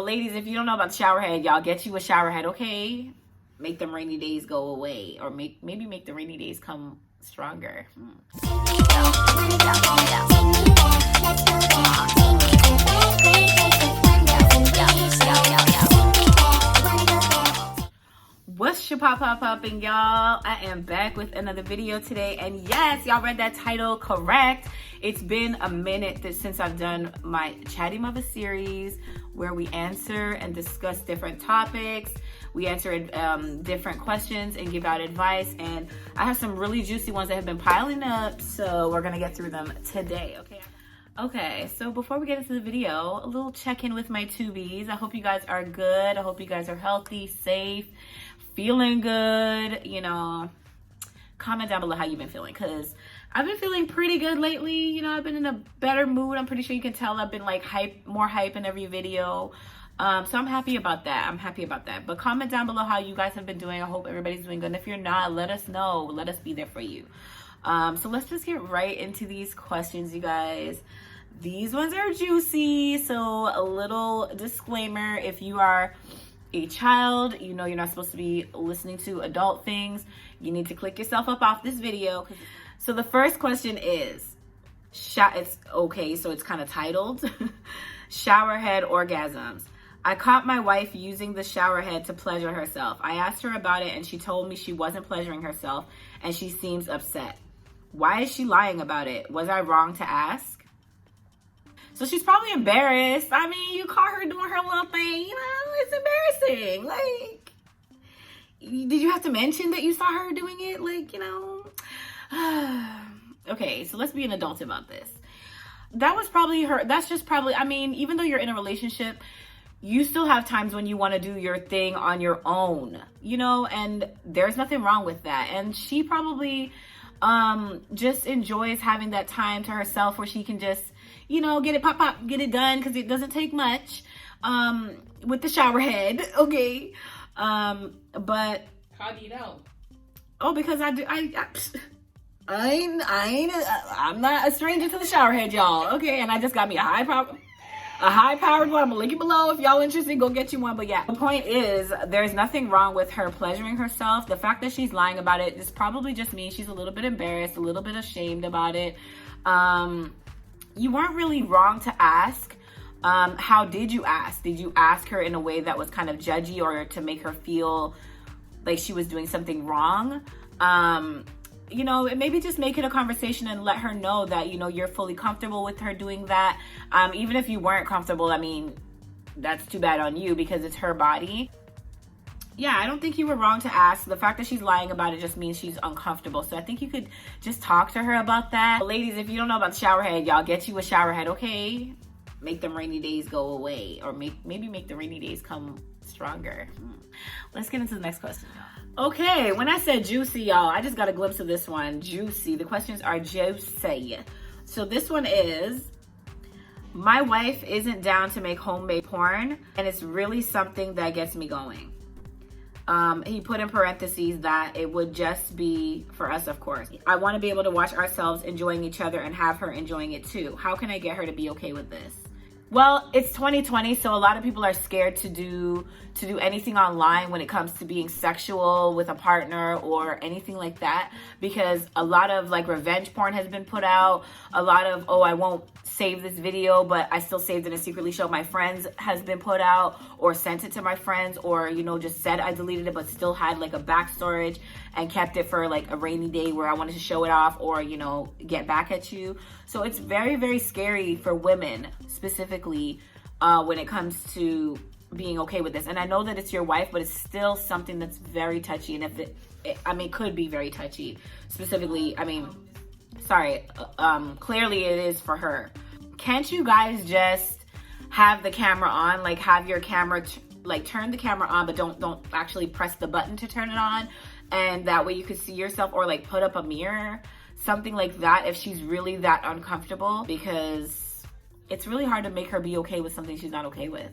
Ladies, if you don't know about the shower head, y'all get you a shower head, okay? Make them rainy days go away, or maybe make the rainy days come stronger. What's Shapop, y'all? I am back with another video today, and yes, y'all read that title correct. It's been a minute since I've done my ChattyMuva series where we answer and discuss different topics. We answer different questions and give out advice, and I have some really juicy ones that have been piling up, so we're gonna get through them today, okay? Okay, so before we get into the video, a little check-in with my tubies. I hope you guys are good. I hope you guys are healthy, safe, feeling good. You know, comment down below how you've been feeling, because I've been feeling pretty good lately. You know, I've been in a better mood. I'm pretty sure you can tell I've been like more hype in every video. So I'm happy about that. But comment down below how you guys have been doing. I hope everybody's doing good. And if you're not, let us know. Let us be there for you. So let's just get right into these questions, you guys. These ones are juicy. So a little disclaimer: if you are a child, you know you're not supposed to be listening to adult things. You need to click yourself up off this video. So the first question is, it's okay, so it's kind of titled, Showerhead Orgasms. I caught my wife using the shower head to pleasure herself. I asked her about it and she told me she wasn't pleasuring herself and she seems upset. Why is she lying about it? Was I wrong to ask? So she's probably embarrassed. I mean, you caught her doing her little thing, you know, it's embarrassing. Like, did you have to mention that you saw her doing it? Like, you know, okay, so let's be an adult about this. That was probably her. That's just probably, I mean, even though you're in a relationship, you still have times when you want to do your thing on your own, you know, and there's nothing wrong with that. And she probably just enjoys having that time to herself where she can just, you know, get it done, because it doesn't take much with the shower head, okay? But how do you know? Oh, because I'm not a stranger to the shower head, y'all, okay? And I just got me a high-powered one. I'm gonna link it below. If y'all interested, go get you one. But yeah, the point is, there's nothing wrong with her pleasuring herself. The fact that she's lying about it is probably just means she's a little bit embarrassed, a little bit ashamed about it. You weren't really wrong to ask. How did you ask? Did you ask her in a way that was kind of judgy, or to make her feel like she was doing something wrong? You know, maybe just make it a conversation and let her know that, you know, you're fully comfortable with her doing that. Even if you weren't comfortable, I mean, that's too bad on you, because it's her body. Yeah, I don't think you were wrong to ask. The fact that she's lying about it just means she's uncomfortable. So I think you could just talk to her about that. Ladies, if you don't know about the shower head, y'all get you a shower head, okay? Make them rainy days go away, or maybe make the rainy days come stronger. Let's get into the next question. Okay, when I said juicy, y'all, I just got a glimpse of this one. Juicy. The questions are juicy. So this one is, my wife isn't down to make homemade porn, and it's really something that gets me going. He put in parentheses that it would just be for us, of course. I want to be able to watch ourselves enjoying each other and have her enjoying it too. How can I get her to be okay with this? Well, it's 2020, so a lot of people are scared to do anything online when it comes to being sexual with a partner or anything like that, because a lot of like revenge porn has been put out. A lot of, oh, I won't save this video, but I still saved it and secretly showed my friends has been put out, or sent it to my friends, or, you know, just said I deleted it but still had like a back storage and kept it for like a rainy day where I wanted to show it off, or, you know, get back at you. So it's very, very scary for women specifically when it comes to being okay with this. And I know that it's your wife, but it's still something that's very touchy. And if it could be very touchy. Specifically, I mean, sorry, clearly it is for her. Can't you guys just have the camera on? Like, have your camera, like turn the camera on, but don't actually press the button to turn it on. And that way you could see yourself, or like put up a mirror, something like that, if she's really that uncomfortable, because it's really hard to make her be okay with something she's not okay with.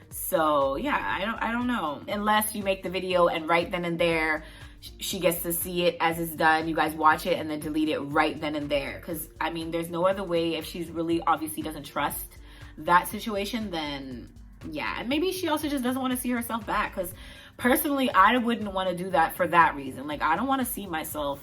So yeah, I don't know. Unless you make the video and right then and there, she gets to see it as it's done. You guys watch it and then delete it right then and there. Because, I mean, there's no other way. If she's really obviously doesn't trust that situation, then yeah, and maybe she also just doesn't want to see herself back, because personally, I wouldn't want to do that for that reason. Like, I don't want to see myself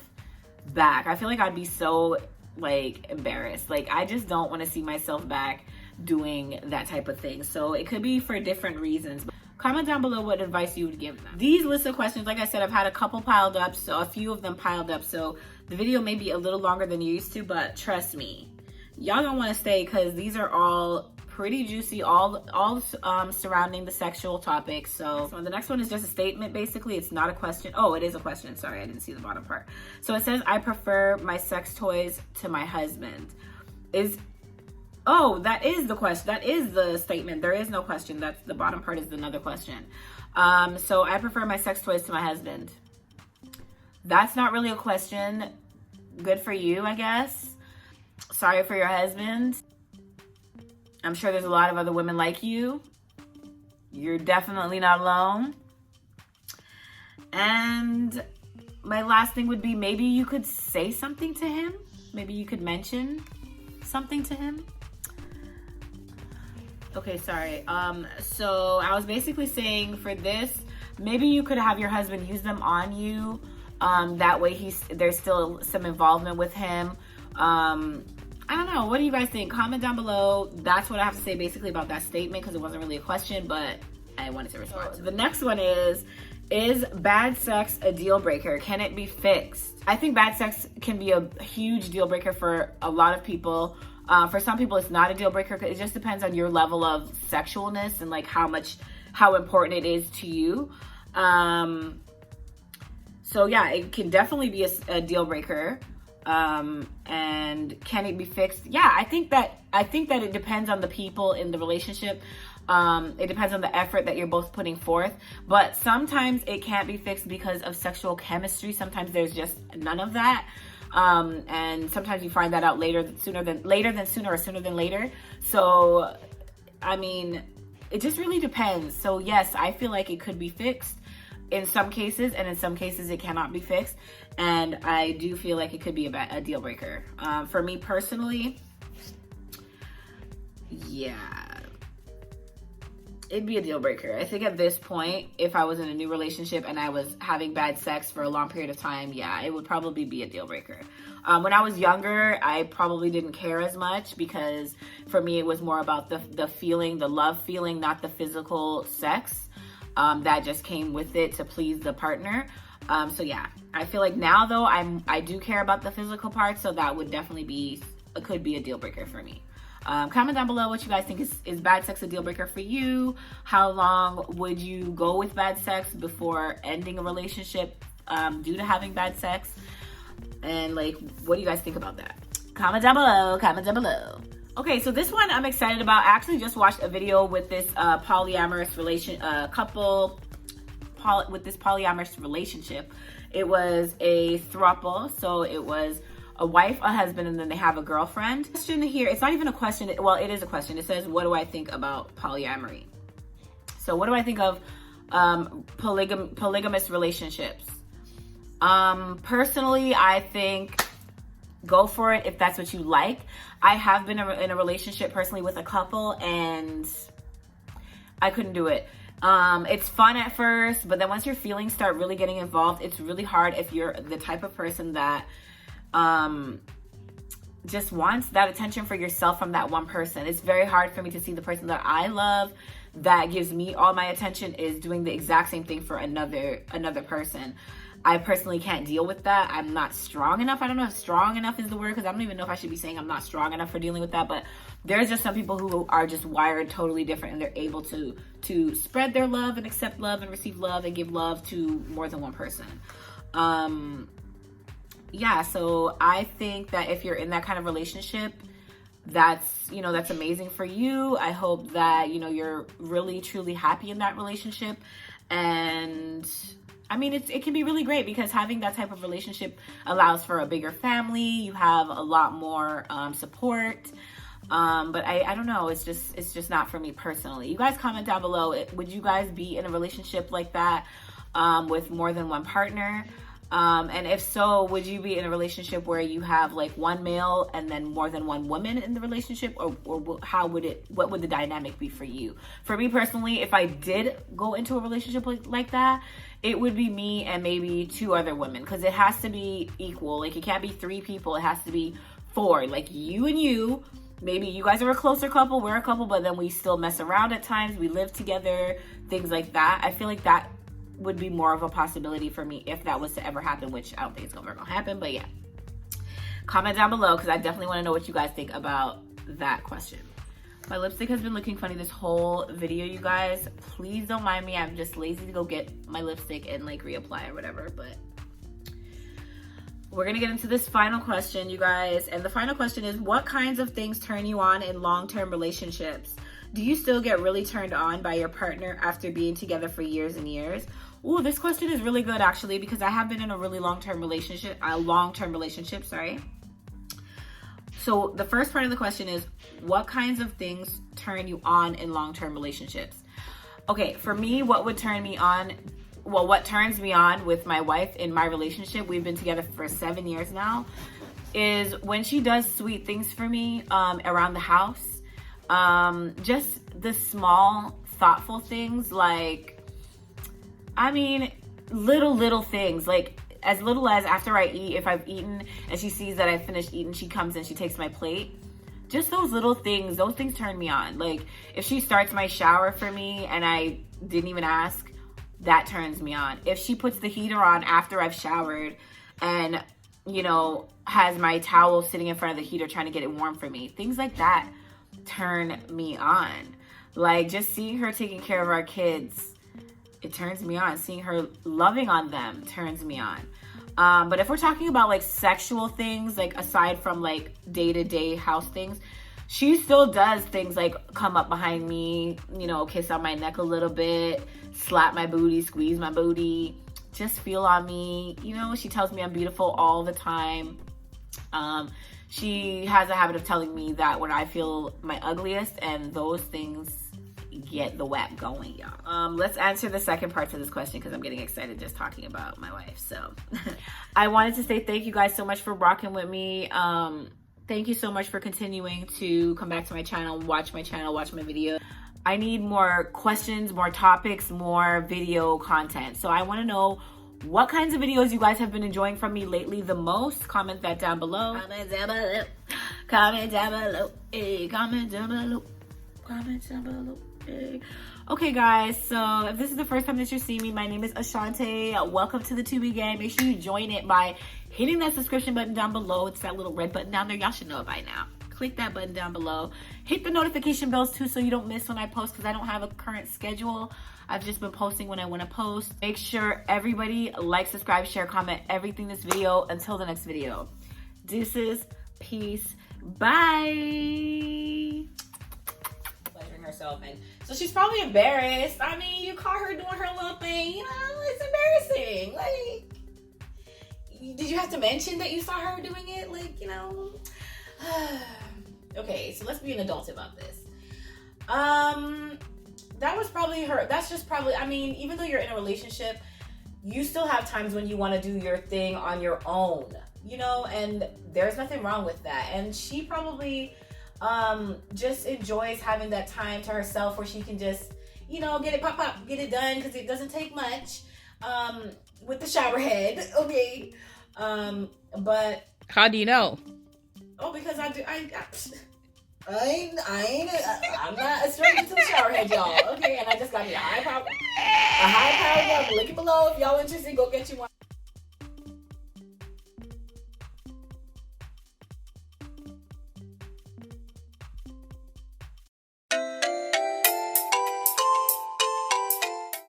back. I feel like I'd be so, like, embarrassed. Like, I just don't want to see myself back doing that type of thing. So it could be for different reasons. Comment down below what advice you would give them. These list of questions, like I said, I've had a couple piled up, so a few of them piled up, so the video may be a little longer than you used to, but trust me, y'all gonna want to stay, because these are all pretty juicy, all surrounding the sexual topic. So the next one is just a statement. Basically, it's not a question. Oh, it is a question. Sorry, I didn't see the bottom part. So it says, I prefer my sex toys to my husband. Oh, that is the question. That is the statement. There is no question. That's the bottom part is another question. So I prefer my sex toys to my husband. That's not really a question. Good for you, I guess. Sorry for your husband. I'm sure there's a lot of other women like you. You're definitely not alone. And my last thing would be, maybe you could say something to him. Maybe you could mention something to him. Okay, sorry. So I was basically saying, for this, maybe you could have your husband use them on you. That way there's still some involvement with him. I don't know. What do you guys think? Comment down below. That's what I have to say basically about that statement, because it wasn't really a question, but I wanted to respond. So the next one is bad sex a deal breaker? Can it be fixed? I think bad sex can be a huge deal breaker for a lot of people. For some people, it's not a deal breaker. It just depends on your level of sexualness and like how important it is to you. So yeah, it can definitely be a deal breaker. And can it be fixed? Yeah, I think that it depends on the people in the relationship. It depends on the effort that you're both putting forth, but sometimes it can't be fixed because of sexual chemistry. Sometimes there's just none of that. And sometimes you find that out sooner than later. So, I mean, it just really depends. So yes, I feel like it could be fixed in some cases, and in some cases it cannot be fixed. And I do feel like it could be a deal breaker. For me personally, yeah, it'd be a deal breaker. I think at this point, if I was in a new relationship and I was having bad sex for a long period of time, yeah, it would probably be a deal breaker. When I was younger, I probably didn't care as much, because for me, it was more about the feeling, the love feeling, not the physical sex. That just came with it to please the partner. So yeah, I feel like now though, I do care about the physical part, so that would definitely could be a deal breaker for me. Comment down below what you guys think. Is bad sex a deal breaker for you? How long would you go with bad sex before ending a relationship due to having bad sex? And like, what do you guys think about that? Comment down below. Okay, so this one I'm excited about. I actually just watched a video with this polyamorous couple with this polyamorous relationship. It was a throuple, so it was a wife, a husband, and then they have a girlfriend. Question here, it's not even a question. Well, it is a question. It says, what do I think about polyamory? So what do I think of polygamous relationships? Personally, I think go for it if that's what you like. I have been in a relationship personally with a couple, and I couldn't do it. It's fun at first, but then once your feelings start really getting involved, it's really hard if you're the type of person that just wants that attention for yourself from that one person. It's very hard for me to see the person that I love, that gives me all my attention, is doing the exact same thing for another person. I personally can't deal with that. I'm not strong enough. I don't know if strong enough is the word, because I don't even know if I should be saying I'm not strong enough for dealing with that. But there's just some people who are just wired totally different, and they're able to spread their love and accept love and receive love and give love to more than one person. Yeah, so I think that if you're in that kind of relationship, that's amazing for you. I hope that, you're really, truly happy in that relationship. And I mean, it can be really great, because having that type of relationship allows for a bigger family. You have a lot more support. But I don't know. It's just not for me personally. You guys comment down below. Would you guys be in a relationship like that with more than one partner? And if so, would you be in a relationship where you have like one male and then more than one woman in the relationship, or what would the dynamic be for you? For me personally, if I did go into a relationship like that, it would be me and maybe 2 other women, because it has to be equal. Like, it can't be 3 people, it has to be 4, like you and you. Maybe you guys are a closer couple, we're a couple, but then we still mess around at times, we live together, things like that. I feel like that would be more of a possibility for me if that was to ever happen, which I don't think it's ever gonna happen, but yeah. Comment down below, because I definitely want to know what you guys think about that question. My lipstick has been looking funny this whole video, you guys. Please don't mind me, I'm just lazy to go get my lipstick and like reapply or whatever, but we're gonna get into this final question, you guys. And the final question is, what kinds of things turn you on in long-term relationships? Do you still get really turned on by your partner after being together for years and years? Ooh, this question is really good actually, because I have been in a really long-term relationship, sorry. So the first part of the question is, what kinds of things turn you on in long-term relationships? Okay, for me, what turns me on with my wife in my relationship, we've been together for 7 years now, is when she does sweet things for me around the house. Just the small, thoughtful things, like, I mean, little things, like as little as after I eat, if I've eaten and she sees that I finished eating, she comes and she takes my plate. Just those little things, those things turn me on. Like, if she starts my shower for me and I didn't even ask, that turns me on. If she puts the heater on after I've showered and, you know, has my towel sitting in front of the heater trying to get it warm for me, things like that turn me on. Like, just seeing her taking care of our kids, it turns me on. Seeing her loving on them turns me on. But if we're talking about like sexual things, like aside from like day-to-day house things, she still does things like come up behind me, you know, kiss on my neck a little bit, slap my booty, squeeze my booty, just feel on me. You know, she tells me I'm beautiful all the time. She has a habit of telling me that when I feel my ugliest, and those things get the WAP going, y'all. Let's answer the second part to this question, because I'm getting excited just talking about my wife. So I wanted to say thank you guys so much for rocking with me. Thank you so much for continuing to come back to my channel, watch my video. I need more questions, more topics, more video content. So I want to know what kinds of videos you guys have been enjoying from me lately the most. Comment that down below. Comment down below. Comment down below. Hey, comment down below. Comment down below. Hey. Okay, guys, so if this is the first time that you're seeing me, my name is Ashante. Welcome to the TubieGang. Make sure you join it by hitting that subscription button down below. It's that little red button down there. Y'all should know it by now. Click that button down below. Hit the notification bells too, so you don't miss when I post, because I don't have a current schedule. I've just been posting when I want to post. Make sure everybody like, subscribe, share, comment everything in this video. Until the next video. Deuces, peace, bye. Pleasuring herself, and so she's probably embarrassed. I mean, you caught her doing her little thing, you know, it's embarrassing. Like, did you have to mention that you saw her doing it? Like, you know. Okay, so let's be an adult about this. That was probably her. That's just probably, I mean, even though you're in a relationship, you still have times when you want to do your thing on your own, you know, and there's nothing wrong with that. And she probably just enjoys having that time to herself where she can just, you know, get it get it done, because it doesn't take much with the shower head. Okay. But how do you know? Oh, because I'm not a stranger to the shower head, y'all. Okay, and I just got me a high power one. Link it below if y'all interested. Go get you one.